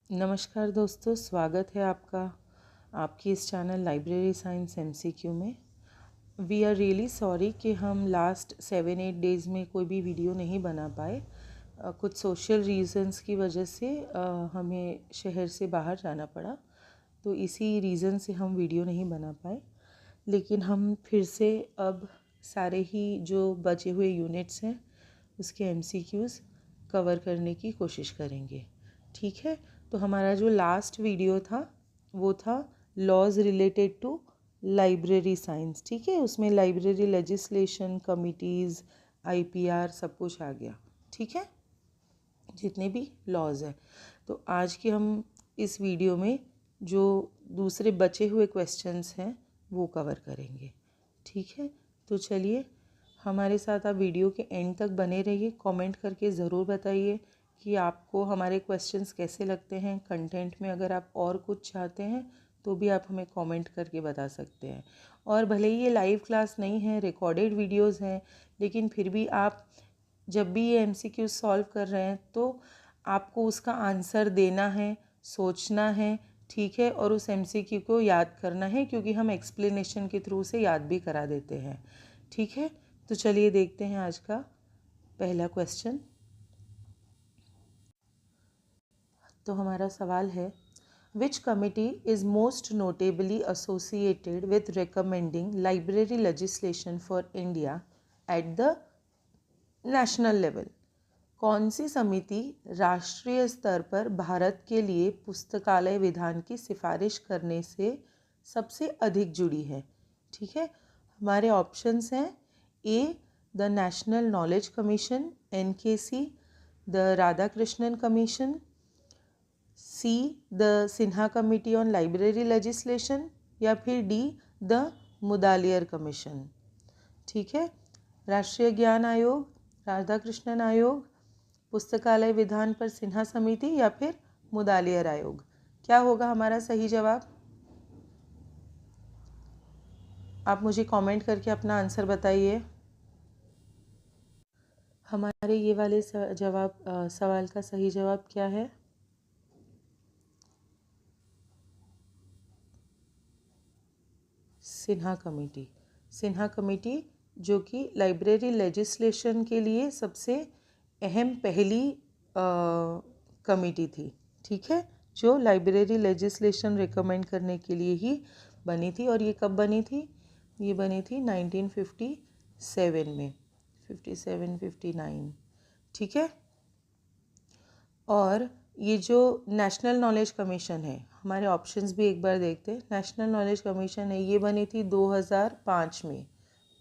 नमस्कार दोस्तों, स्वागत है आपका आपकी इस चैनल लाइब्रेरी साइंस एमसीक्यू में। वी आर रियली सॉरी कि हम लास्ट 7-8 डेज़ में कोई भी वीडियो नहीं बना पाए। कुछ सोशल रीज़न्स की वजह से हमें शहर से बाहर जाना पड़ा, तो इसी रीज़न से हम वीडियो नहीं बना पाए। लेकिन हम फिर से अब सारे ही जो बचे हुए यूनिट्स हैं उसके एमसीक्यूज़ कवर करने की कोशिश करेंगे। ठीक है, तो हमारा जो लास्ट वीडियो था वो था laws related to library science. ठीक है, उसमें लाइब्रेरी लेजिस्लेशन, कमिटीज़, आईपीआर सब कुछ आ गया। ठीक है, जितने भी लॉज हैं। तो आज के हम इस वीडियो में जो दूसरे बचे हुए क्वेश्चंस हैं वो कवर करेंगे। ठीक है, तो चलिए हमारे साथ आप वीडियो के एंड तक बने रहिए। कमेंट करके ज़रूर बताइए कि आपको हमारे क्वेश्चंस कैसे लगते हैं। कंटेंट में अगर आप और कुछ चाहते हैं तो भी आप हमें कमेंट करके बता सकते हैं। और भले ही ये लाइव क्लास नहीं है, रिकॉर्डेड वीडियोस हैं, लेकिन फिर भी आप जब भी ये एमसीक्यू सॉल्व कर रहे हैं तो आपको उसका आंसर देना है, सोचना है। ठीक है, और उस एमसीक्यू को याद करना है, क्योंकि हम एक्सप्लेनेशन के थ्रू से याद भी करा देते हैं। ठीक है, तो चलिए देखते हैं आज का पहला क्वेश्चन। तो हमारा सवाल है, विच committee is most notably associated with recommending library legislation for India at the national level? कौन सी समिति राष्ट्रीय स्तर पर भारत के लिए पुस्तकालय विधान की सिफारिश करने से सबसे अधिक जुड़ी है? ठीक है, हमारे ऑप्शंस हैं A the National Knowledge Commission NKC, the Radhakrishnan commission, C the Sinha committee on library legislation, या फिर डी द मुदालियर कमीशन। ठीक है, राष्ट्रीय ज्ञान आयोग, राधाकृष्णन आयोग, पुस्तकालय विधान पर सिन्हा समिति, या फिर मुदालियर आयोग। क्या होगा हमारा सही जवाब? आप मुझे कमेंट करके अपना आंसर बताइए। हमारे ये वाले सवाल का सही जवाब क्या है? सिन्हा कमेटी। सिन्हा कमेटी जो कि लाइब्रेरी लेजिस्लेशन के लिए सबसे अहम पहली कमेटी थी। ठीक है, जो लाइब्रेरी लेजिस्लेशन रिकमेंड करने के लिए ही बनी थी। और ये कब बनी थी? ये बनी थी 1957 में, 57-59। ठीक है, और ये जो नेशनल नॉलेज कमीशन है, हमारे ऑप्शंस भी एक बार देखते हैं। नेशनल नॉलेज कमीशन है, ये बनी थी 2005 में।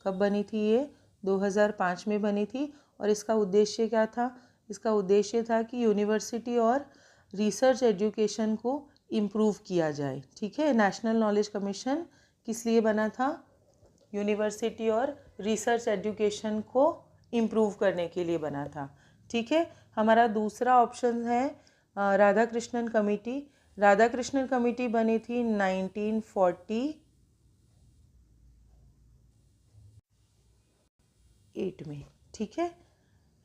कब बनी थी ये? 2005 में बनी थी। और इसका उद्देश्य क्या था? इसका उद्देश्य था कि यूनिवर्सिटी और रिसर्च एजुकेशन को इम्प्रूव किया जाए। ठीक है, नेशनल नॉलेज कमीशन किस लिए बना था? यूनिवर्सिटी और रिसर्च एजुकेशन को इम्प्रूव करने के लिए बना था। ठीक है, हमारा दूसरा ऑप्शन है राधाकृष्णन कमेटी। राधाकृष्णन कमेटी बनी थी 1948 में। ठीक है,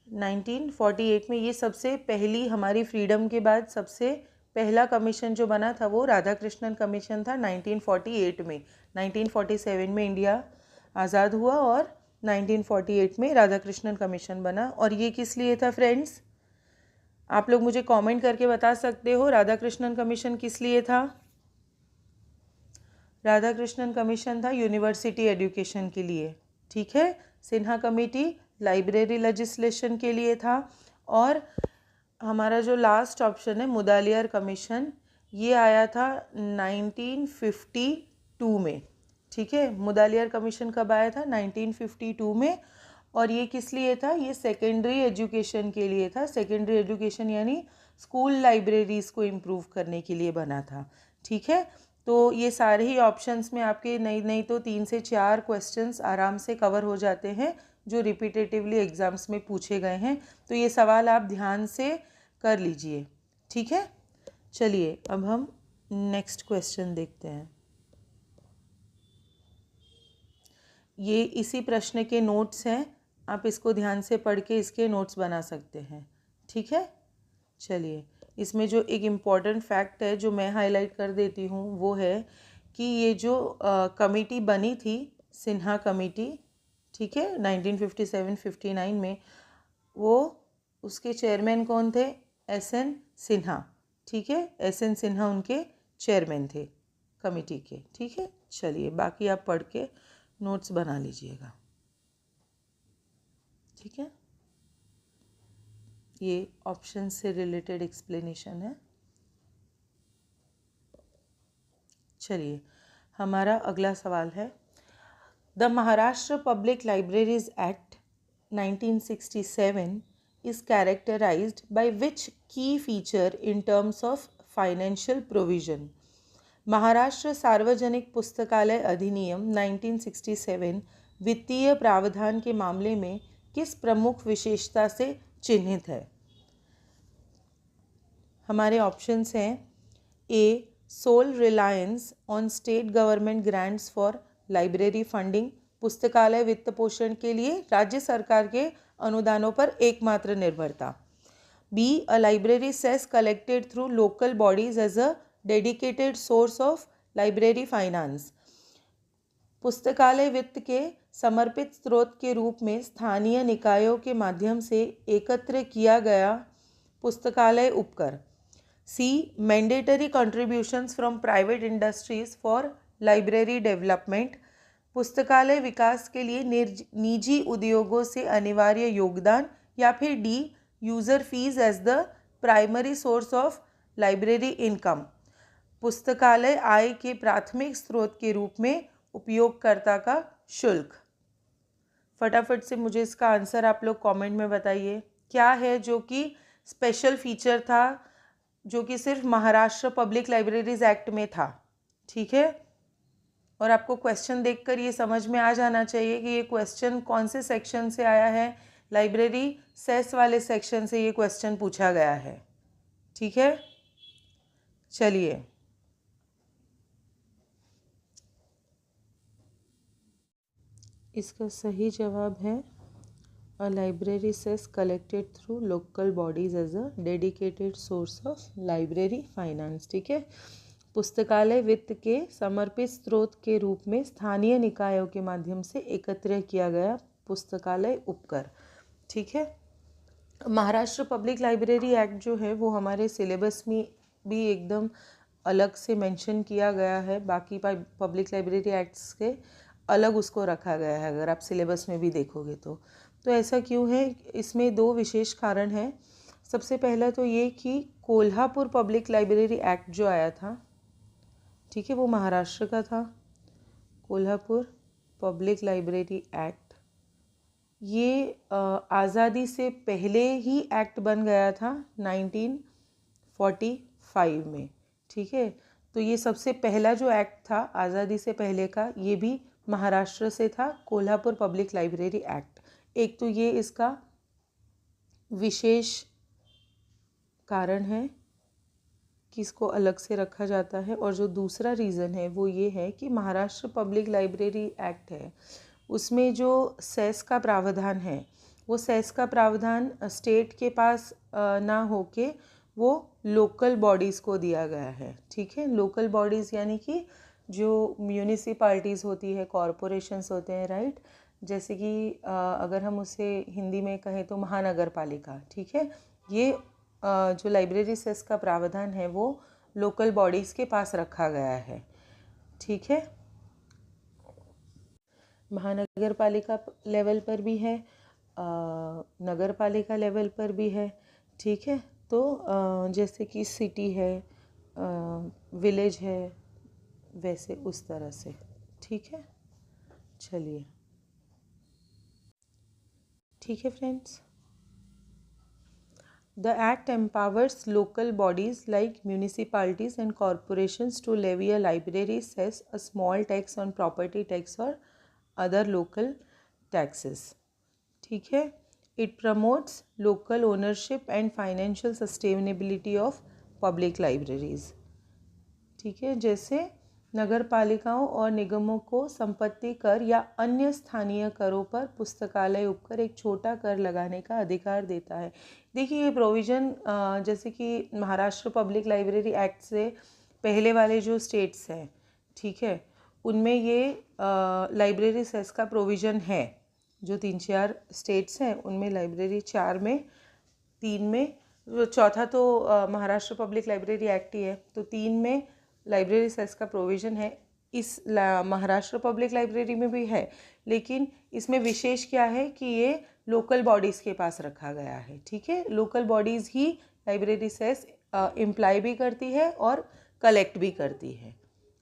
1948 में ये सबसे पहली, हमारी फ्रीडम के बाद सबसे पहला कमीशन जो बना था वो राधाकृष्णन कमीशन था 1948 में। 1947 में इंडिया आज़ाद हुआ और 1948 में राधाकृष्णन कमीशन बना। और ये किस लिए था फ्रेंड्स? आप लोग मुझे कमेंट करके बता सकते हो राधाकृष्णन कमीशन किस लिए था? राधाकृष्णन कमीशन था यूनिवर्सिटी एजुकेशन के लिए। ठीक है, सिन्हा कमेटी लाइब्रेरी लेजिस्लेशन के लिए था। और हमारा जो लास्ट ऑप्शन है मुदालियर कमीशन, ये आया था 1952 में। ठीक है, मुदालियर कमीशन कब आया था? 1952 में। और ये किस लिए था? ये सेकेंडरी एजुकेशन के लिए था। सेकेंडरी एजुकेशन यानी स्कूल लाइब्रेरीज़ को इम्प्रूव करने के लिए बना था। ठीक है, तो ये सारे ही ऑप्शंस में आपके नहीं तो 3 से 4 क्वेश्चंस आराम से कवर हो जाते हैं जो रिपीटेटिवली एग्ज़ाम्स में पूछे गए हैं। तो ये सवाल आप ध्यान से कर लीजिए। ठीक है, चलिए अब हम नेक्स्ट क्वेश्चन देखते हैं। ये इसी प्रश्न के नोट्स हैं, आप इसको ध्यान से पढ़ के इसके नोट्स बना सकते हैं। ठीक है, चलिए इसमें जो एक इम्पॉर्टेंट फैक्ट है जो मैं हाईलाइट कर देती हूँ वो है कि ये जो कमेटी बनी थी, सिन्हा कमेटी, ठीक है, 1957-59 में, वो उसके चेयरमैन कौन थे? एस.एन. सिन्हा, ठीक है, एस.एन. सिन्हा उनके चेयरमैन थे कमेटी के, ठीक है। चलिए बाकी आप पढ़ के नोट्स बना लीजिएगा, ठीक है। ये ऑप्शन से रिलेटेड एक्सप्लेनेशन है। चलिए हमारा अगला सवाल है, the Maharashtra public libraries act 1967 is characterized by which key feature in terms of financial provision? Maharashtra सार्वजनिक पुस्तकालय अधिनियम 1967 वित्तीय प्रावधान के मामले में किस प्रमुख विशेषता से चिन्हित है? हमारे ऑप्शंस हैं, A, sole reliance on state government grants for library funding, पुस्तकालय वित्त पोषण के लिए राज्य सरकार के अनुदानों पर एकमात्र निर्भरता। B, a library cess collected through local bodies as a dedicated source of library finance, पुस्तकालय वित्त के समर्पित स्रोत के रूप में स्थानीय निकायों के माध्यम से एकत्र किया गया पुस्तकालय उपकर। C, mandatory contributions from private industries for library development, पुस्तकालय विकास के लिए निजी उद्योगों से अनिवार्य योगदान। या फिर D, user fees as the primary source of library income, पुस्तकालय आय के प्राथमिक स्रोत के रूप में उपयोगकर्ता का शुल्क। फटाफट से मुझे इसका आंसर आप लोग कमेंट में बताइए, क्या है जो कि स्पेशल फीचर था जो कि सिर्फ महाराष्ट्र पब्लिक लाइब्रेरीज एक्ट में था, ठीक है। और आपको क्वेश्चन देखकर ये समझ में आ जाना चाहिए कि ये क्वेश्चन कौन से सेक्शन से आया है। लाइब्रेरी सेस वाले सेक्शन से ये क्वेश्चन पूछा गया है, ठीक है। चलिए इसका सही जवाब है a library cess collected through local bodies as a dedicated source of library finance, ठीक है। पुस्तकालय वित्त के समर्पित स्रोत के रूप में स्थानीय निकायों के माध्यम से एकत्र किया गया पुस्तकालय उपकर, ठीक है। महाराष्ट्र पब्लिक लाइब्रेरी एक्ट जो है वो हमारे सिलेबस में भी एकदम अलग से मेंशन किया गया है, बाकी पब्लिक लाइब्रेरी एक्ट्स के अलग उसको रखा गया है, अगर आप सिलेबस में भी देखोगे तो ऐसा क्यों है? इसमें दो विशेष कारण हैं। सबसे पहला तो ये कि कोल्हापुर पब्लिक लाइब्रेरी एक्ट जो आया था, ठीक है, वो महाराष्ट्र का था। कोल्हापुर पब्लिक लाइब्रेरी एक्ट ये आज़ादी से पहले ही एक्ट बन गया था 1945 में, ठीक है। तो ये सबसे पहला जो एक्ट था आज़ादी से पहले का, ये भी महाराष्ट्र से था, कोल्हापुर पब्लिक लाइब्रेरी एक्ट। एक तो ये इसका विशेष कारण है कि इसको अलग से रखा जाता है, और जो दूसरा रीज़न है वो ये है कि महाराष्ट्र पब्लिक लाइब्रेरी एक्ट है उसमें जो सेस का प्रावधान है वो सेस का प्रावधान स्टेट के पास ना होके वो लोकल बॉडीज़ को दिया गया है, ठीक है। लोकल बॉडीज़ यानी कि जो म्यूनिसिपैलिटीज़ होती है, कॉरपोरेशंस होते हैं, राइट। जैसे कि अगर हम उसे हिंदी में कहें तो महानगर पालिका, ठीक है। ये जो लाइब्रेरी सेस का प्रावधान है वो लोकल बॉडीज़ के पास रखा गया है, ठीक है। महानगर पालिका लेवल पर भी है, नगर पालिका लेवल पर भी है, ठीक है। तो जैसे कि सिटी है, विलेज है, वैसे उस तरह से, ठीक है। चलिए ठीक है friends. The act empowers local bodies like municipalities and corporations to levy a library cess, a small tax on property tax or other local taxes, ठीक है। It promotes local ownership and financial sustainability of public libraries, ठीक है। जैसे नगर पालिकाओं और निगमों को संपत्ति कर या अन्य स्थानीय करों पर पुस्तकालय उपकर एक छोटा कर लगाने का अधिकार देता है। देखिए ये प्रोविज़न जैसे कि महाराष्ट्र पब्लिक लाइब्रेरी एक्ट से पहले वाले जो स्टेट्स हैं, ठीक है, उनमें ये लाइब्रेरी सेस का प्रोविज़न है। जो 3-4 स्टेट्स हैं उनमें लाइब्रेरी 4 में 3 में, चौथा तो महाराष्ट्र पब्लिक लाइब्रेरी एक्ट ही है, तो 3 में लाइब्रेरी सेस का प्रोविज़न है। इस महाराष्ट्र पब्लिक लाइब्रेरी में भी है, लेकिन इसमें विशेष क्या है कि ये लोकल बॉडीज़ के पास रखा गया है, ठीक है। लोकल बॉडीज़ ही लाइब्रेरी सेस इम्प्लाई भी करती है और कलेक्ट भी करती है,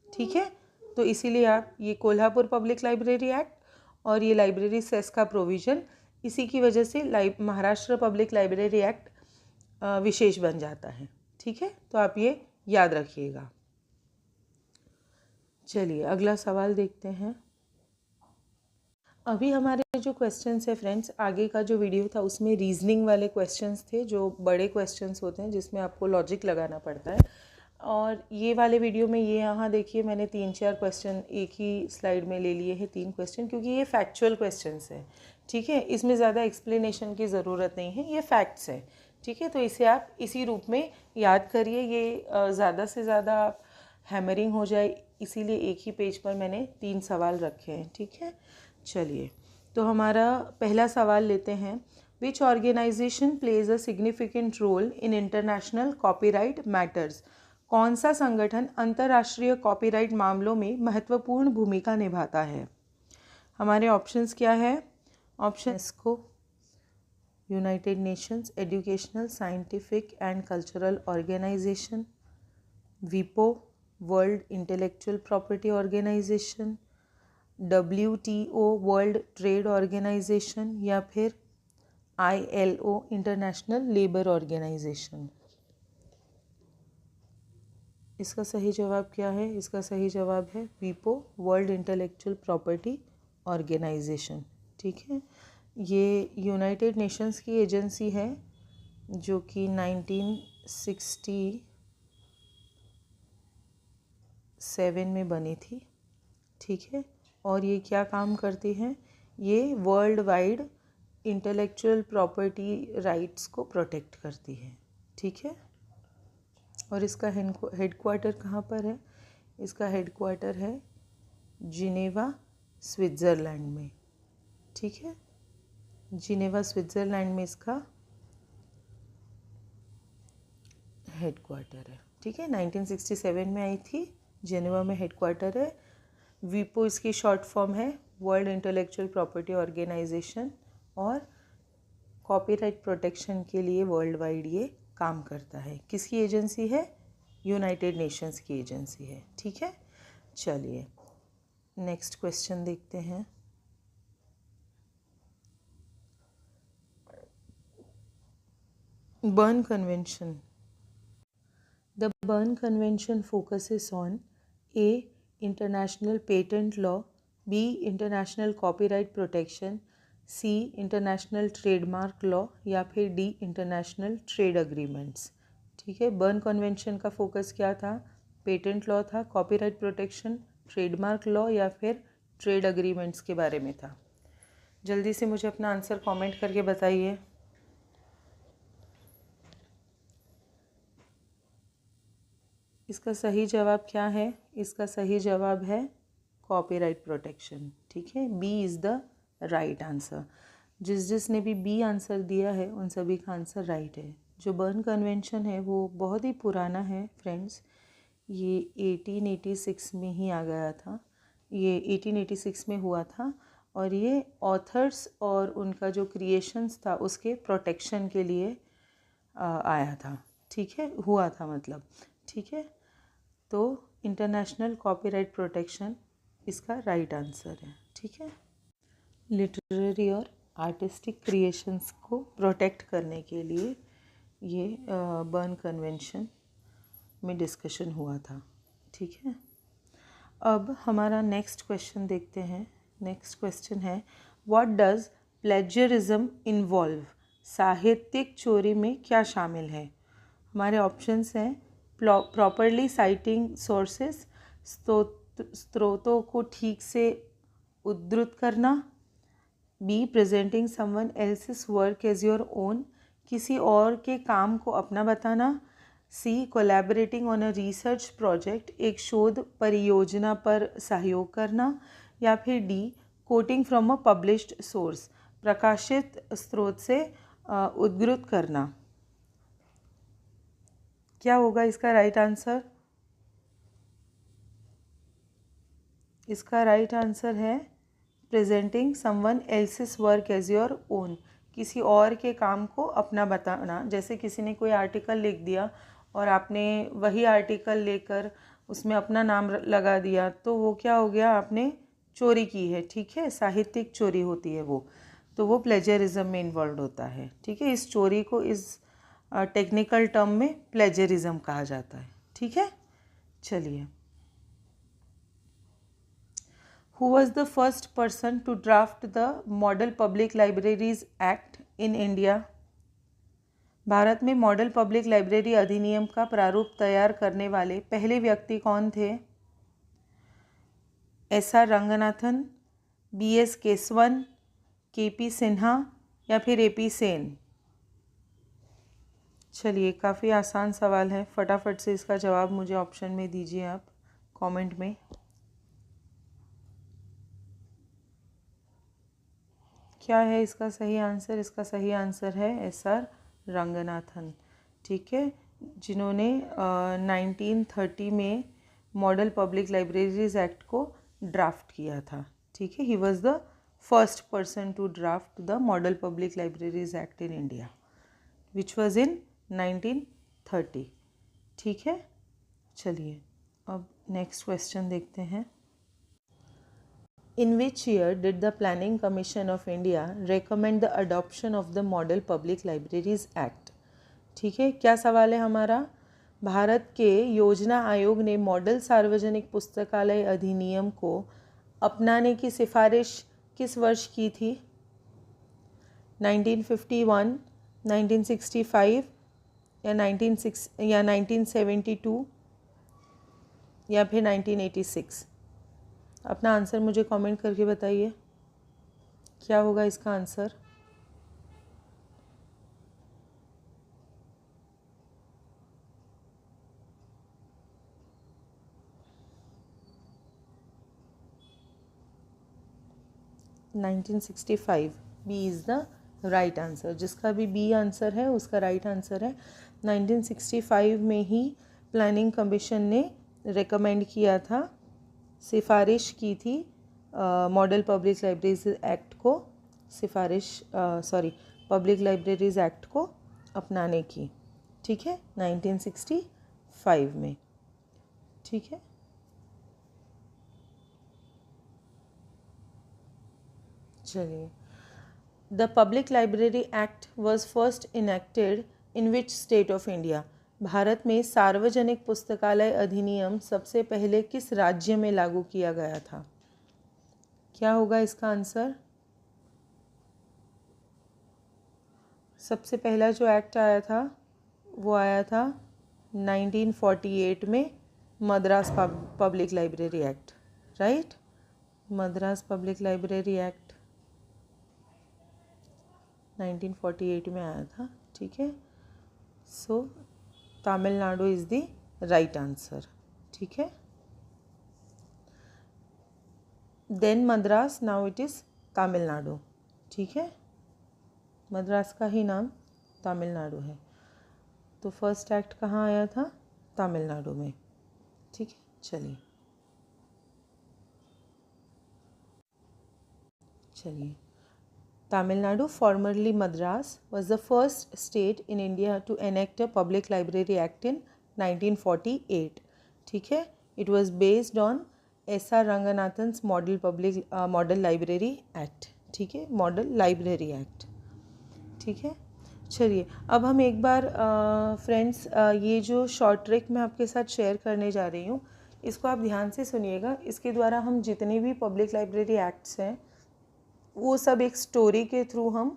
ठीक है। तो इसीलिए आप ये कोल्हापुर पब्लिक लाइब्रेरी एक्ट और ये लाइब्रेरी सेस का प्रोविज़न, इसी की वजह से महाराष्ट्र पब्लिक लाइब्रेरी एक्ट विशेष बन जाता है, ठीक है। तो आप ये याद रखिएगा। चलिए अगला सवाल देखते हैं। अभी हमारे जो क्वेश्चंस है फ्रेंड्स, आगे का जो वीडियो था उसमें रीजनिंग वाले क्वेश्चंस थे, जो बड़े क्वेश्चंस होते हैं जिसमें आपको लॉजिक लगाना पड़ता है। और ये वाले वीडियो में ये यहाँ देखिए मैंने 3-4 क्वेश्चन एक ही स्लाइड में ले लिए हैं, 3 क्वेश्चन, क्योंकि ये फैक्चुअल क्वेश्चंस हैं, ठीक है। इसमें ज़्यादा एक्सप्लेनेशन की ज़रूरत नहीं है, ये फैक्ट्स हैं, ठीक है। तो इसे आप इसी रूप में याद करिए। ये ज़्यादा से ज़्यादा हैमरिंग हो जाए, इसीलिए एक ही पेज पर मैंने 3 सवाल रखे हैं, ठीक है। चलिए तो हमारा पहला सवाल लेते हैं। Which organisation plays a significant role in international copyright matters? कौन सा संगठन अंतर्राष्ट्रीय कॉपीराइट मामलों में महत्वपूर्ण भूमिका निभाता है? हमारे ऑप्शंस क्या है? ऑप्शन इसको United Nations Educational Scientific and Cultural Organisation, वीपो World Intellectual Property Organisation, WTO World Trade Organisation, या फिर ILO इंटरनेशनल लेबर ऑर्गेनाइजेशन। इसका सही जवाब क्या है? इसका सही जवाब है वीपो वर्ल्ड इंटेलेक्चुअल प्रॉपर्टी ऑर्गेनाइजेशन, ठीक है। ये यूनाइटेड नेशंस की एजेंसी है जो कि 1967 में बनी थी, ठीक है। और ये क्या काम करती हैं? ये world wide intellectual property rights को प्रोटेक्ट करती है, ठीक है। और इसका हेडक्वार्टर कहाँ पर है? इसका हेडक्वार्टर है जिनेवा स्विट्ज़रलैंड में, ठीक है। जिनेवा स्विट्ज़रलैंड में इसका हेडक्वार्टर है, ठीक है। 1967 में आई थी, जिनेवा में हेडक्वार्टर है। वीपो इसकी शॉर्ट फॉर्म है, वर्ल्ड इंटेलेक्चुअल प्रॉपर्टी ऑर्गेनाइजेशन, और कॉपीराइट प्रोटेक्शन के लिए वर्ल्ड वाइड ये काम करता है। किसकी एजेंसी है? यूनाइटेड नेशंस की एजेंसी है, ठीक है। चलिए नेक्स्ट क्वेश्चन देखते हैं। Burn convention. The burn convention focuses on A. International patent law, B. International copyright protection, C. International trademark law, या फिर D. इंटरनेशनल ट्रेड अग्रीमेंट्स, ठीक है। बर्न कन्वेंशन का फोकस क्या था? पेटेंट लॉ था, कॉपीराइट प्रोटेक्शन, ट्रेडमार्क लॉ, या फिर ट्रेड अग्रीमेंट्स के बारे में था। जल्दी से मुझे अपना आंसर कमेंट करके बताइए। इसका सही जवाब क्या है? इसका सही जवाब है कॉपीराइट प्रोटेक्शन, ठीक है। B is the right answer. जिसने भी B आंसर दिया है उन सभी का आंसर राइट है। जो बर्न कन्वेंशन है वो बहुत ही पुराना है फ्रेंड्स, ये 1886 में ही आ गया था, ये 1886 में हुआ था। और ये ऑथर्स और उनका जो क्रिएशंस था उसके प्रोटेक्शन के लिए आया था, ठीक है, हुआ था मतलब, ठीक है। तो इंटरनेशनल कॉपीराइट प्रोटेक्शन इसका राइट आंसर है, ठीक है। लिटरेरी और आर्टिस्टिक क्रिएशंस को प्रोटेक्ट करने के लिए ये बर्न कन्वेंशन में डिस्कशन हुआ था, ठीक है। अब हमारा नेक्स्ट क्वेश्चन देखते हैं। नेक्स्ट क्वेश्चन है व्हाट डज प्लेजरिज्म इन्वॉल्व? साहित्यिक चोरी में क्या शामिल है? हमारे ऑप्शंस हैं properly citing sources, स्रोतों को ठीक से उद्धृत करना। B presenting someone else's work as your own, किसी और के काम को अपना बताना। C collaborating on a research project, एक शोध परियोजना पर सहयोग करना। या फिर D quoting from a published source, प्रकाशित स्रोत से उद्धृत करना। क्या होगा इसका राइट आंसर? इसका राइट आंसर है presenting someone else's work as your own, किसी और के काम को अपना बताना। जैसे किसी ने कोई आर्टिकल लिख दिया और आपने वही आर्टिकल लेकर उसमें अपना नाम लगा दिया, तो वो क्या हो गया, आपने चोरी की है। ठीक है, साहित्यिक चोरी होती है वो, तो वो प्लेजरिज्म में इन्वॉल्व होता है। ठीक है, इस चोरी को इस टेक्निकल टर्म में प्लेजरिज्म कहा जाता है। ठीक है, चलिए। Who was the first person to draft the Model Public Libraries Act in India? Bharat में मॉडल पब्लिक लाइब्रेरी अधिनियम का प्रारूप तैयार करने वाले पहले व्यक्ति कौन थे? S R. Ranganathan, B S. Kesavan, K P. Sinha या फिर ए.पी. सेन? चलिए, काफ़ी आसान सवाल है, फटाफट से इसका जवाब मुझे ऑप्शन में दीजिए आप कमेंट में। क्या है इसका सही आंसर? इसका सही आंसर है एस.आर. रंगनाथन। ठीक है, जिन्होंने 1930 में मॉडल पब्लिक लाइब्रेरीज एक्ट को ड्राफ्ट किया था। ठीक है, he was the first person to draft the model public libraries act in India which was in 1930। ठीक है, चलिए अब नेक्स्ट क्वेश्चन देखते हैं। In which year did the Planning Commission of India recommend the adoption of the Model Public Libraries Act? ठीक है, क्या सवाल है हमारा? भारत के योजना आयोग ने मॉडल सार्वजनिक पुस्तकालय अधिनियम को अपनाने की सिफारिश किस वर्ष की थी? 1951, 1965 या 1972 या फिर 1986? अपना आंसर मुझे कमेंट करके बताइए, क्या होगा इसका answer? (1965) B is the right answer. जिसका भी बी आंसर है उसका राइट आंसर है। 1965 में ही प्लानिंग कमीशन ने रिकमेंड किया था, सिफारिश की थी मॉडल पब्लिक लाइब्रेरीज एक्ट को, पब्लिक लाइब्रेरीज एक्ट को अपनाने की। ठीक है, 1965 में। ठीक है, चलिए। The public library act was first enacted in which state of India? Bharat में सार्वजनिक पुस्तकालय अधिनियम सबसे पहले किस राज्य में लागू किया गया था? क्या होगा इसका आंसर? सबसे पहला जो एक्ट आया था वो आया था 1948 में, Madras public library act. Right, Madras public library act 1948 में आया था। ठीक है, so Tamil Nadu is the right answer. ठीक है, then Madras, now it is Tamil Nadu. ठीक है, मद्रास का ही नाम तमिलनाडु है। तो फर्स्ट एक्ट कहाँ आया था? तमिलनाडु में। ठीक है, चलिए। Tamil Nadu, formerly Madras, was the first state in India to enact a Public Library Act in 1948. ठीक है, it was based on S.R. Ranganathan's Model Library Act. ठीक है, Model Library Act. ठीक है, चलिए अब हम एक बार फ्रेंड्स ये जो शॉर्ट ट्रिक मैं आपके साथ शेयर करने जा रही हूँ, इसको आप ध्यान से सुनिएगा। इसके द्वारा हम जितने भी पब्लिक लाइब्रेरी एक्ट्स हैं वो सब एक स्टोरी के थ्रू हम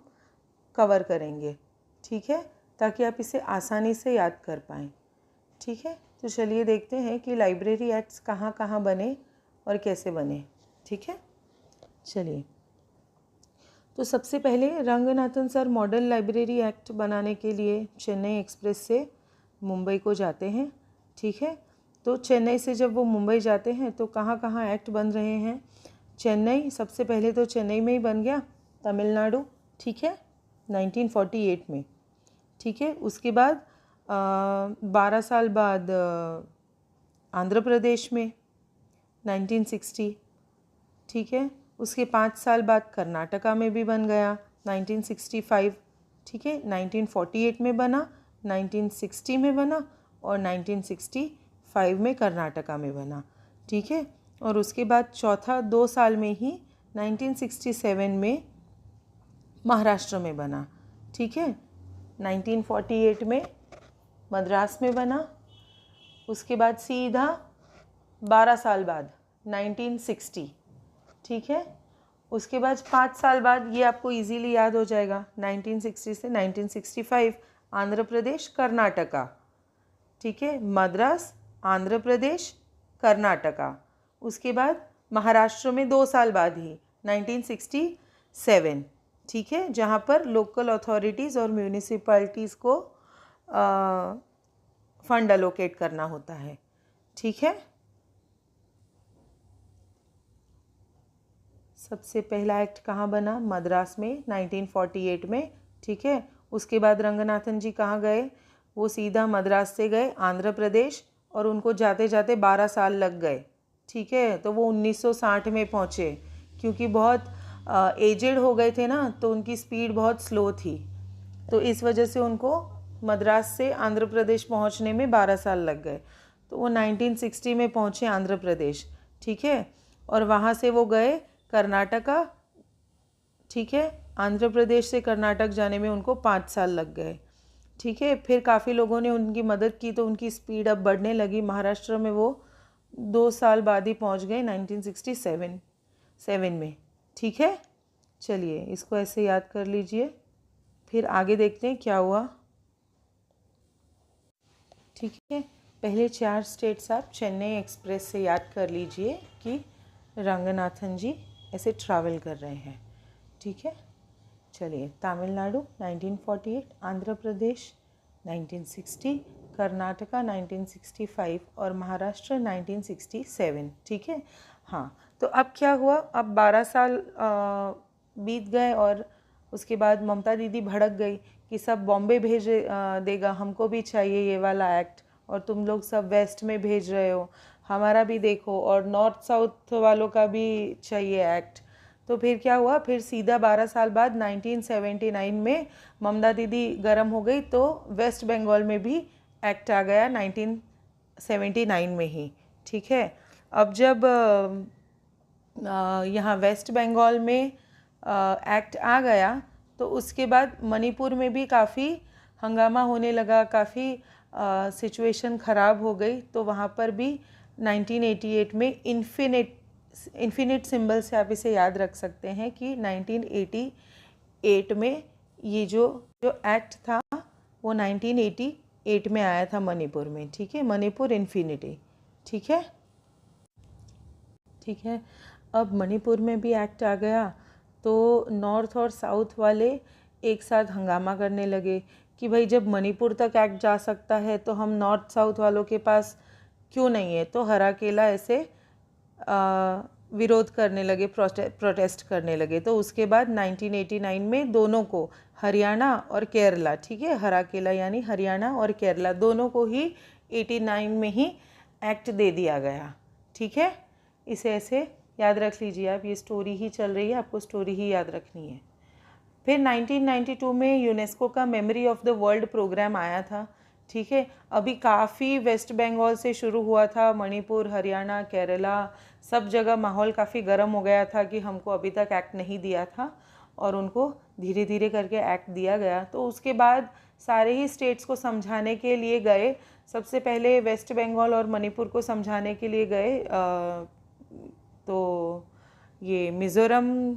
कवर करेंगे। ठीक है, ताकि आप इसे आसानी से याद कर पाएँ। ठीक है, तो चलिए देखते हैं कि लाइब्रेरी एक्ट्स कहाँ कहाँ बने और कैसे बने। ठीक है, चलिए। तो सबसे पहले Ranganathan sir model library act बनाने के लिए चेन्नई एक्सप्रेस से मुंबई को जाते हैं। ठीक है, तो चेन्नई से जब वो मुंबई जाते हैं तो कहाँ कहाँ एक्ट बन रहे हैं। चेन्नई, सबसे पहले तो चेन्नई में ही बन गया, तमिलनाडु। ठीक है, 1948 में। ठीक है, उसके बाद 12 साल बाद आंध्र प्रदेश में 1960। ठीक है, उसके 5 साल बाद कर्नाटका में भी बन गया 1965। ठीक है, 1948 में बना, 1960 में बना और 1965 में कर्नाटका में बना। ठीक है, और उसके बाद चौथा 2 साल में ही 1967 में महाराष्ट्र में बना। ठीक है, 1948 में मद्रास में बना। उसके बाद सीधा 12 साल बाद 1960। ठीक है, उसके बाद 5 साल बाद, ये आपको इजीली याद हो जाएगा, 1960 से 1965 आंध्र प्रदेश कर्नाटका। ठीक है, मद्रास, आंध्र प्रदेश, कर्नाटका। उसके बाद महाराष्ट्र में 2 साल बाद ही 1967। ठीक है, जहाँ पर लोकल अथॉरिटीज़ और म्यूनिसिपैलिटीज़ को फंड अलोकेट करना होता है। ठीक है, सबसे पहला एक्ट कहाँ बना? मद्रास में 1948 में। ठीक है, उसके बाद रंगनाथन जी कहाँ गए? वो सीधा मद्रास से गए आंध्र प्रदेश और उनको जाते जाते 12 साल लग गए। ठीक है, तो वो 1960 में पहुँचे, क्योंकि बहुत एजेड हो गए थे ना, तो उनकी स्पीड बहुत स्लो थी, तो इस वजह से उनको मद्रास से आंध्र प्रदेश पहुँचने में 12 साल लग गए। तो वो 1960 में पहुँचे आंध्र प्रदेश। ठीक है, और वहाँ से वो गए कर्नाटका। ठीक है, आंध्र प्रदेश से कर्नाटक जाने में उनको 5 साल लग गए। ठीक है, फिर काफ़ी लोगों ने उनकी मदद की तो उनकी स्पीड अब बढ़ने लगी। महाराष्ट्र में वो 2 साल बाद ही पहुंच गए 1967 में। ठीक है, चलिए इसको ऐसे याद कर लीजिए, फिर आगे देखते हैं क्या हुआ। ठीक है, पहले 4 स्टेट्स आप चेन्नई एक्सप्रेस से याद कर लीजिए कि रंगनाथन जी ऐसे ट्रैवल कर रहे हैं। ठीक है, चलिए। तमिलनाडु 1948, आंध्र प्रदेश 1960, कर्नाटका 1965 और महाराष्ट्र 1967। ठीक है, हाँ। तो अब क्या हुआ? अब 12 साल बीत गए और उसके बाद ममता दीदी भड़क गई कि सब बॉम्बे भेज देगा, हमको भी चाहिए ये वाला एक्ट, और तुम लोग सब वेस्ट में भेज रहे हो, हमारा भी देखो, और नॉर्थ साउथ वालों का भी चाहिए एक्ट। तो फिर क्या हुआ? फिर सीधा 12 साल बाद 1979 में ममता दीदी गर्म हो गई, तो वेस्ट बंगाल में भी एक्ट आ गया 1979 में ही। ठीक है, अब जब यहाँ वेस्ट बंगाल में एक्ट आ गया तो उसके बाद मणिपुर में भी काफ़ी हंगामा होने लगा, काफ़ी सिचुएशन ख़राब हो गई। तो वहाँ पर भी 1988 में इन्फिनिट सिंबल से आप इसे याद रख सकते हैं कि 1988 में ये जो एक्ट था वो 1988 में आया था मणिपुर में। ठीक है, मणिपुर इन्फिनिटी। ठीक है, ठीक है। अब मणिपुर में भी एक्ट आ गया तो नॉर्थ और साउथ वाले एक साथ हंगामा करने लगे कि भाई जब मणिपुर तक एक्ट जा सकता है तो हम नॉर्थ साउथ वालों के पास क्यों नहीं है। तो हरा केला ऐसे विरोध करने लगे, प्रोटेस्ट करने लगे। तो उसके बाद 1989 में दोनों को, हरियाणा और केरला, ठीक है, हरा केला यानी हरियाणा और केरला दोनों को ही 89 में ही एक्ट दे दिया गया। ठीक है, इसे ऐसे याद रख लीजिए आप, ये स्टोरी ही चल रही है, आपको स्टोरी ही याद रखनी है। फिर 1992 में यूनेस्को का memory of the world program आया था। ठीक है, अभी काफ़ी वेस्ट बंगाल से शुरू हुआ था, मणिपुर, हरियाणा, केरला, सब जगह माहौल काफ़ी गर्म हो गया था कि हमको अभी तक एक्ट नहीं दिया था, और उनको धीरे धीरे करके एक्ट दिया गया। तो उसके बाद सारे ही स्टेट्स को समझाने के लिए गए। सबसे पहले वेस्ट बंगाल और मणिपुर को समझाने के लिए गए, तो ये मिज़ोरम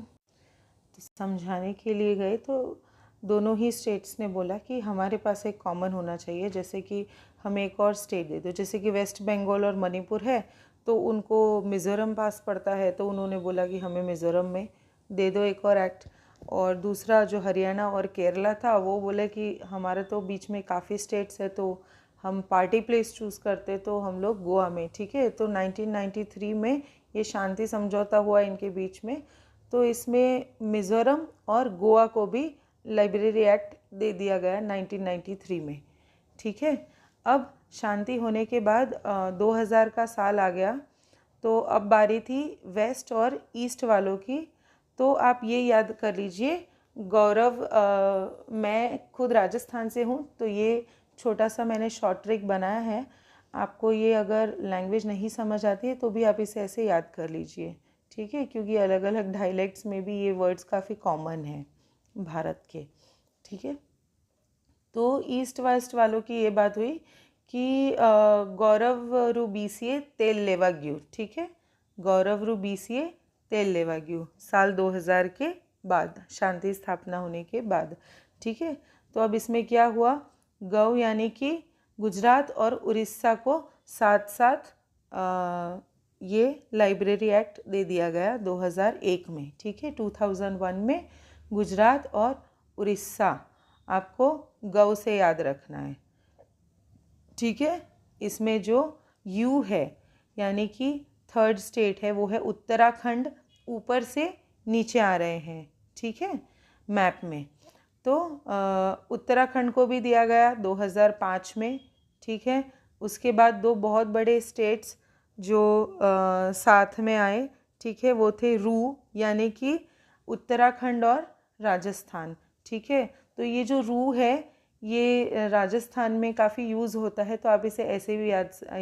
समझाने के लिए गए। तो दोनों ही स्टेट्स ने बोला कि हमारे पास एक कॉमन होना चाहिए, जैसे कि हमें एक और स्टेट दे दो। जैसे कि वेस्ट बंगाल और मणिपुर है तो उनको मिज़ोरम पास पड़ता है, तो उन्होंने बोला कि हमें मिज़ोरम में दे दो एक और एक्ट। और दूसरा जो हरियाणा और केरला था वो बोले कि हमारे तो बीच में काफ़ी स्टेट्स है तो हम पार्टी प्लेस चूज़ करते, तो हम लोग गोवा में, ठीक है। तो 1993 में ये शांति समझौता हुआ इनके बीच में, तो इसमें मिज़ोरम और गोवा को भी लाइब्रेरी एक्ट दे दिया गया 1993 में, ठीक है। अब शांति होने के बाद 2000 का साल आ गया, तो अब बारी थी वेस्ट और ईस्ट वालों की। तो आप ये याद कर लीजिए, गौरव, मैं खुद राजस्थान से हूँ, तो ये छोटा सा मैंने शॉर्ट ट्रिक बनाया है। आपको ये अगर लैंग्वेज नहीं समझ आती है तो भी आप इसे ऐसे याद कर लीजिए, ठीक है, क्योंकि अलग अलग डायलेक्ट्स में भी ये वर्ड्स काफ़ी कॉमन हैं भारत के, ठीक है। तो ईस्ट वेस्ट वालों की ये बात हुई कि गौरव रु BCA तेल लेवाग्यू, ठीक है, गौरव रु BCA तेल लेवाग्यू साल 2000 के बाद, शांति स्थापना होने के बाद, ठीक है। तो अब इसमें क्या हुआ, गौ यानी कि गुजरात और उड़ीसा को साथ साथ ये लाइब्रेरी एक्ट दे दिया गया 2001 में, ठीक है। 2001 में गुजरात और उड़ीसा, आपको गौ से याद रखना है, ठीक है। इसमें जो यू है यानी कि थर्ड स्टेट है वो है उत्तराखंड, ऊपर से नीचे आ रहे हैं, ठीक है, मैप में। तो उत्तराखंड को भी दिया गया 2005 में, ठीक है। उसके बाद दो बहुत बड़े स्टेट्स जो साथ में आए, ठीक है, वो थे रू यानी कि उत्तराखंड और राजस्थान, ठीक है। तो ये जो रू है ये राजस्थान में काफ़ी यूज़ होता है, तो आप इसे ऐसे भी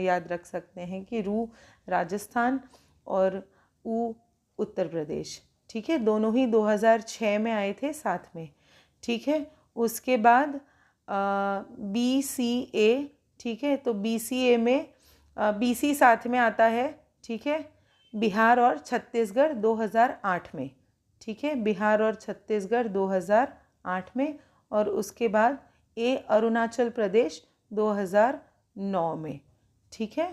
याद रख सकते हैं कि रू राजस्थान और ऊ उत्तर प्रदेश, ठीक है। दोनों ही 2006 में आए थे साथ में, ठीक है। उसके बाद BCA, ठीक है, तो BCA में BC साथ में आता है, ठीक है, बिहार और छत्तीसगढ़ 2008 में, ठीक है, बिहार और छत्तीसगढ़ 2008 में। और उसके बाद A अरुणाचल प्रदेश 2009 में, ठीक है।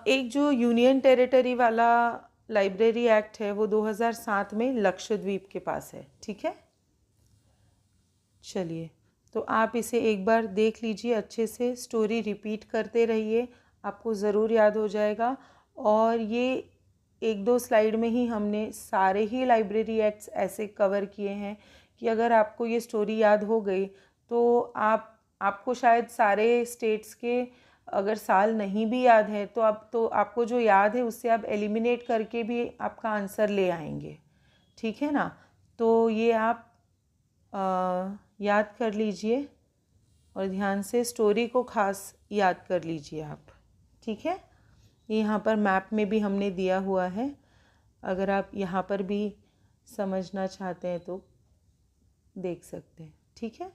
एक जो यूनियन टेरिटरी वाला लाइब्रेरी एक्ट है वो 2007 में लक्षद्वीप के पास है, ठीक है। चलिए, तो आप इसे एक बार देख लीजिए अच्छे से, स्टोरी रिपीट करते रहिए, आपको ज़रूर याद हो जाएगा। और ये एक दो स्लाइड में ही हमने सारे ही लाइब्रेरी एक्ट्स ऐसे कवर किए हैं कि अगर आपको ये स्टोरी याद हो गई तो आपको शायद सारे स्टेट्स के अगर साल नहीं भी याद है तो आपको जो याद है उससे आप एलिमिनेट करके भी आपका आंसर ले आएंगे, ठीक है ना। तो ये आप याद कर लीजिए और ध्यान से स्टोरी को खास याद कर लीजिए आप, ठीक है। यहाँ पर मैप में भी हमने दिया हुआ है, अगर आप यहाँ पर भी समझना चाहते हैं तो देख सकते हैं, ठीक है।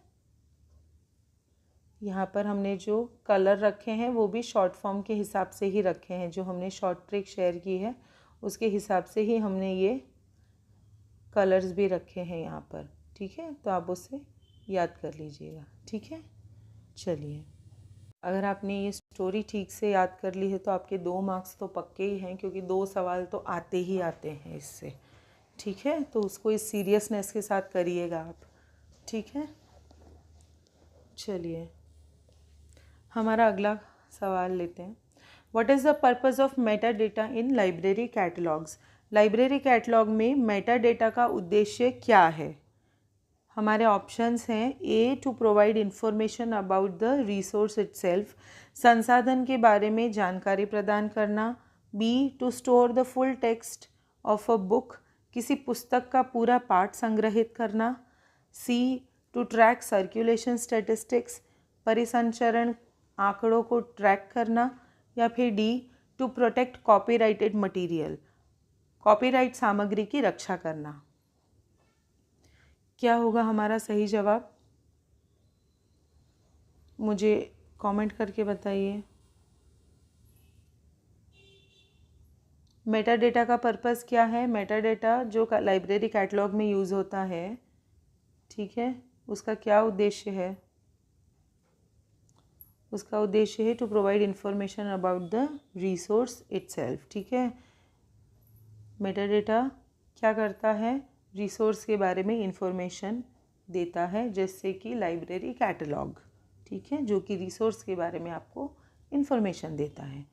यहाँ पर हमने जो कलर रखे हैं वो भी शॉर्ट फॉर्म के हिसाब से ही रखे हैं, जो हमने शॉर्ट ट्रिक शेयर की है उसके हिसाब से ही हमने ये कलर्स भी रखे हैं यहाँ पर, ठीक है। तो आप उसे याद कर लीजिएगा, ठीक है। चलिए, अगर आपने ये स्टोरी ठीक से याद कर ली है तो आपके 2 मार्क्स तो पक्के ही हैं, क्योंकि 2 सवाल तो आते ही आते हैं इससे, ठीक है। तो उसको इस सीरियसनेस के साथ करिएगा आप, ठीक है। चलिए, हमारा अगला सवाल लेते हैं। What is the purpose of meta data in library catalogues. Library catalogue में मेटा डेटा का उद्देश्य क्या है। हमारे ऑप्शंस हैं, A to provide information about the resource itself, संसाधन के बारे में जानकारी प्रदान करना। B to store the full text of a book, किसी पुस्तक का पूरा पाठ संग्रहित करना। C to track circulation statistics, परिसंचरण आंकड़ों को ट्रैक करना। या फिर D to protect copyrighted material, copyright सामग्री की रक्षा करना। क्या होगा हमारा सही जवाब, मुझे कमेंट करके बताइए। मेटा डेटा का पर्पस क्या है। मेटा डेटा जो लाइब्रेरी कैटलॉग में यूज़ होता है, ठीक है, उसका क्या उद्देश्य है। उसका उद्देश्य है to provide information about the resource itself, ठीक है। मेटा डेटा क्या करता है, रिसोर्स के बारे में इंफॉर्मेशन देता है, जैसे कि लाइब्रेरी कैटलॉग, ठीक है, जो कि रिसोर्स के बारे में आपको इंफॉर्मेशन देता है,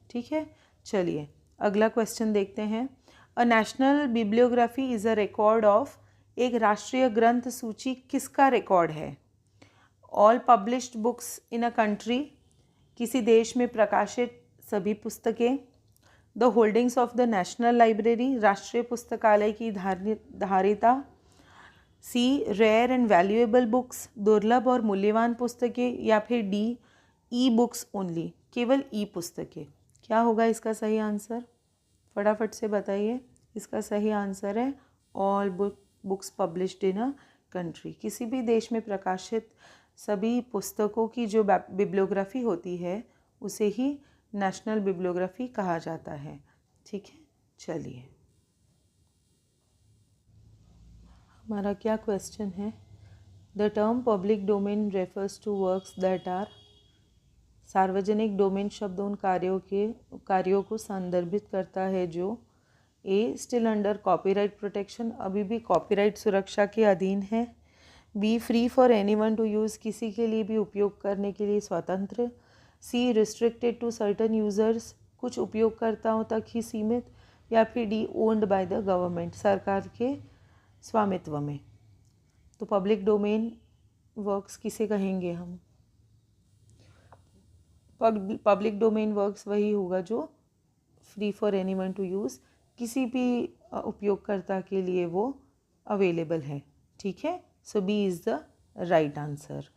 ठीक है। चलिए अगला क्वेश्चन देखते हैं। A national bibliography is a record of, एक राष्ट्रीय ग्रंथ सूची किसका रिकॉर्ड है? All published books in a country, किसी देश में प्रकाशित सभी पुस्तकें। The holdings of the national library, राष्ट्रीय पुस्तकालय की धारिता। सी रेयर एंड वैल्यूएबल बुक्स, दुर्लभ और मूल्यवान पुस्तकें। या फिर डी ई बुक्स ओनली, केवल ई पुस्तकें। क्या होगा इसका सही आंसर, फटाफट से बताइए। इसका सही आंसर है all books published in a country, किसी भी देश में प्रकाशित सभी पुस्तकों की जो बिब्लियोग्राफी होती है उसे ही नेशनल बिब्लियोग्राफी कहा जाता है, ठीक है। चलिए हमारा क्या क्वेश्चन है। The term public domain refers to works that are, सार्वजनिक डोमेन शब्द उन कार्यों को संदर्भित करता है जो A still under copyright protection, अभी भी कॉपीराइट सुरक्षा के अधीन है। B free for anyone to use, किसी के लिए भी उपयोग करने के लिए स्वतंत्र। C restricted to certain users, कुछ उपयोगकर्ताओं तक ही सीमित। या फिर D owned by the government, सरकार के स्वामित्व में। तो पब्लिक डोमेन वर्क्स किसे कहेंगे हम? पब्लिक डोमेन वर्क्स वही होगा जो free for anyone to use, किसी भी उपयोगकर्ता के लिए वो अवेलेबल है, ठीक है। So B is the right answer,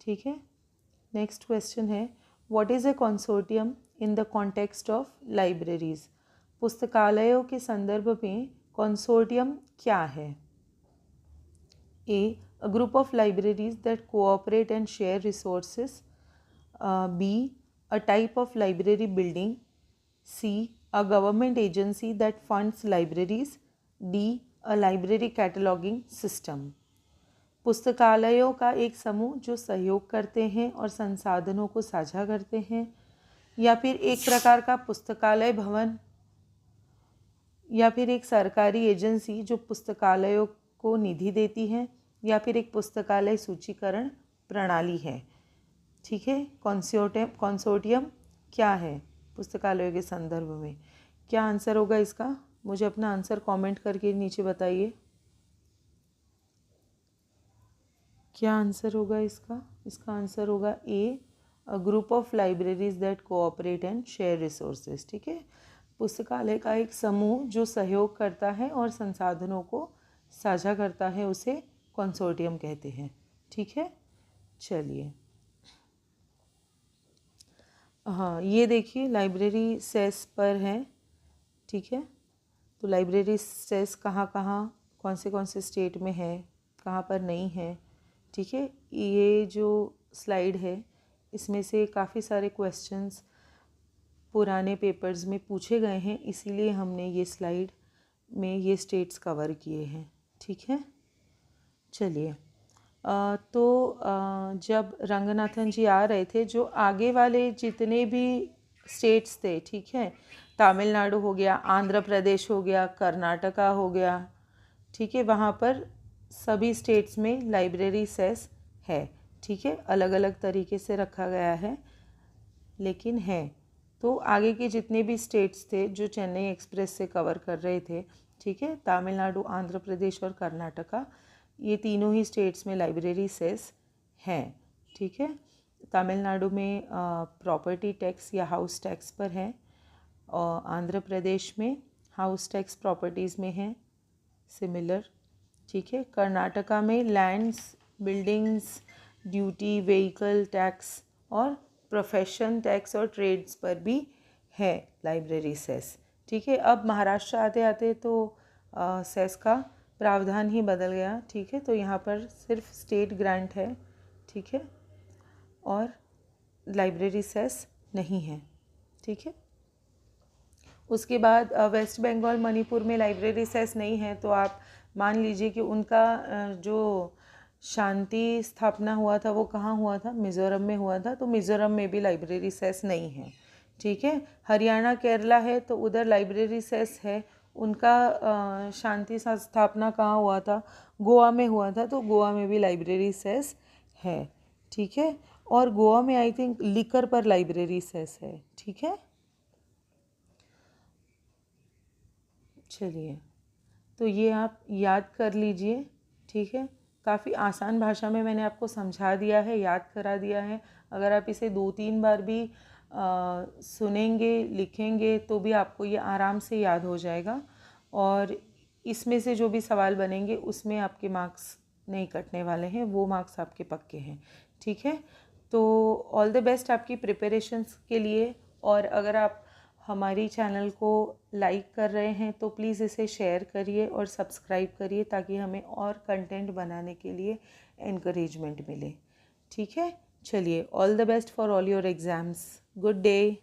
ठीक है। नेक्स्ट क्वेश्चन है, what is a consortium in the context of libraries, पुस्तकालयों के संदर्भ में कंसोर्टियम क्या है? A a group of libraries that cooperate and share resources. B, a type of library building. C, a government agency that funds libraries. D, a library cataloging system. पुस्तकालयों का एक समूह जो सहयोग करते हैं और संसाधनों को साझा करते हैं। या फिर एक प्रकार का पुस्तकालय भवन। या फिर एक सरकारी एजेंसी जो पुस्तकालयों को निधि देती है। या फिर एक पुस्तकालय सूचीकरण प्रणाली है, ठीक है। कंसोर्टियम क्या है पुस्तकालयों के संदर्भ में? क्या आंसर होगा इसका? मुझे अपना आंसर कमेंट करके नीचे बताइए। क्या आंसर होगा इसका? इसका आंसर होगा A, a group of libraries that cooperate and share resources, ठीक है। पुस्तकालय का एक समूह जो सहयोग करता है और संसाधनों को साझा करता है उसे कंसोर्टियम कहते हैं, ठीक है। चलिए हाँ, ये देखिए लाइब्रेरी सेस पर है, ठीक है। तो लाइब्रेरी सेस कहाँ कहाँ कौन से स्टेट में है, कहाँ पर नहीं है, ठीक है। ये जो स्लाइड है इसमें से काफ़ी सारे क्वेश्चंस पुराने पेपर्स में पूछे गए हैं, इसीलिए हमने ये स्लाइड में ये स्टेट्स कवर किए हैं, ठीक है। चलिए जब रंगनाथन जी आ रहे थे, जो आगे वाले जितने भी स्टेट्स थे, ठीक है, तमिलनाडु हो गया, आंध्र प्रदेश हो गया, कर्नाटका हो गया, ठीक है, वहाँ पर सभी स्टेट्स में लाइब्रेरी सेस है, ठीक है। अलग अलग तरीके से रखा गया है लेकिन है। तो आगे के जितने भी स्टेट्स थे जो चेन्नई एक्सप्रेस से कवर कर रहे थे, ठीक है, तमिलनाडु, आंध्र प्रदेश और कर्नाटका, ये तीनों ही स्टेट्स में लाइब्रेरी सेस हैं, ठीक है। तमिलनाडु में प्रॉपर्टी टैक्स या हाउस टैक्स पर है, और आंध्र प्रदेश में हाउस टैक्स प्रॉपर्टीज़ में है सिमिलर, ठीक है। कर्नाटका में lands, buildings, duty, vehicle tax और प्रोफेशन टैक्स और ट्रेड्स पर भी है लाइब्रेरी सेस, ठीक है। अब महाराष्ट्र आते आते तो सेस का प्रावधान ही बदल गया, ठीक है। तो यहाँ पर सिर्फ स्टेट ग्रांट है, ठीक है, और लाइब्रेरी सेस नहीं है, ठीक है। उसके बाद वेस्ट बंगाल, मणिपुर में लाइब्रेरी सेस नहीं है, तो आप मान लीजिए कि उनका जो शांति स्थापना हुआ था वो कहाँ हुआ था? मिज़ोरम में हुआ था। तो मिज़ोरम में भी लाइब्रेरी सेस नहीं है, ठीक है। हरियाणा केरला है तो उधर लाइब्रेरी सेस है। उनका शांति स्थापना कहाँ हुआ था? गोवा में हुआ था, तो गोवा में भी लाइब्रेरी सेस है, ठीक है। और गोवा में आई थिंक लिकर पर लाइब्रेरी सेस है, ठीक है। चलिए, तो ये आप याद कर लीजिए, ठीक है। काफ़ी आसान भाषा में मैंने आपको समझा दिया है, याद करा दिया है। अगर आप इसे 2-3 बार भी सुनेंगे, लिखेंगे, तो भी आपको ये आराम से याद हो जाएगा। और इसमें से जो भी सवाल बनेंगे उसमें आपके मार्क्स नहीं कटने वाले हैं, वो मार्क्स आपके पक्के हैं, ठीक है। तो ऑल द बेस्ट आपकी प्रिपरेशंस के लिए। और अगर आप हमारी चैनल को लाइक कर रहे हैं तो प्लीज़ इसे शेयर करिए और सब्सक्राइब करिए, ताकि हमें और कंटेंट बनाने के लिए एनकरेजमेंट मिले, ठीक है। चलिए, all the best for all your exams. Good day.